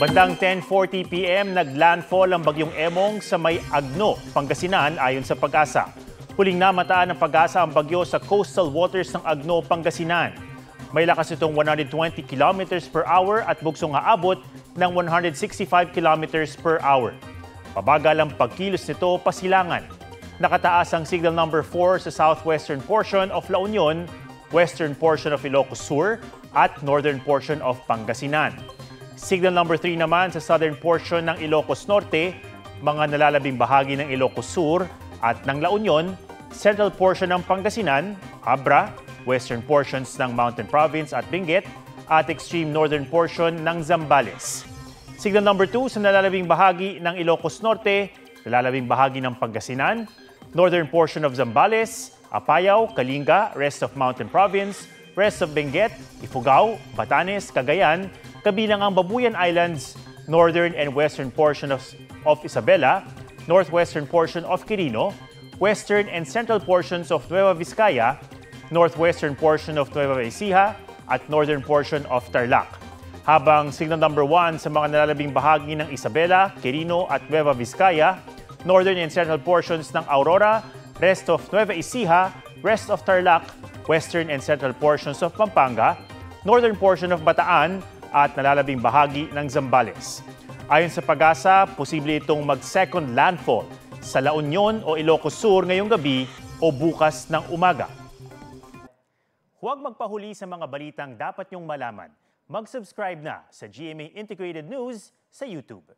Bandang 10:40 p.m. naglandfall ang bagyong Emong sa may Agno, Pangasinan ayon sa Pag-asa. Huling namataan ng Pag-asa ang bagyo sa coastal waters ng Agno, Pangasinan. May lakas itong 120 kilometers per hour at bugsong aabot ng 165 kilometers per hour. Pabagal ang pagkilos nito pasilangan. Nakataas ang signal number 4 sa southwestern portion of La Union, western portion of Ilocos Sur at northern portion of Pangasinan. Signal number 3 naman sa southern portion ng Ilocos Norte, mga nalalabing bahagi ng Ilocos Sur at ng La Union, central portion ng Pangasinan, Abra, western portions ng Mountain Province at Benguet, at extreme northern portion ng Zambales. Signal number 2 sa nalalabing bahagi ng Ilocos Norte, nalalabing bahagi ng Pangasinan, northern portion of Zambales, Apayao, Kalinga, rest of Mountain Province, rest of Benguet, Ifugao, Batanes, Cagayan, kabilang ang Babuyan Islands, northern and western portion of Isabela, northwestern portion of Quirino, western and central portions of Nueva Vizcaya, northwestern portion of Nueva Ecija, at northern portion of Tarlac. Habang signal number 1 sa mga nalalabing bahagi ng Isabela, Quirino at Nueva Vizcaya, northern and central portions ng Aurora, rest of Nueva Ecija, rest of Tarlac, western and central portions of Pampanga, northern portion of Bataan, at nalalabing bahagi ng Zambales. Ayon sa Pag-asa, posible itong mag-second landfall sa La Union o Ilocos Sur ngayong gabi o bukas ng umaga. Huwag magpahuli sa mga balitang dapat niyong malaman. Mag-subscribe na sa GMA Integrated News sa YouTube.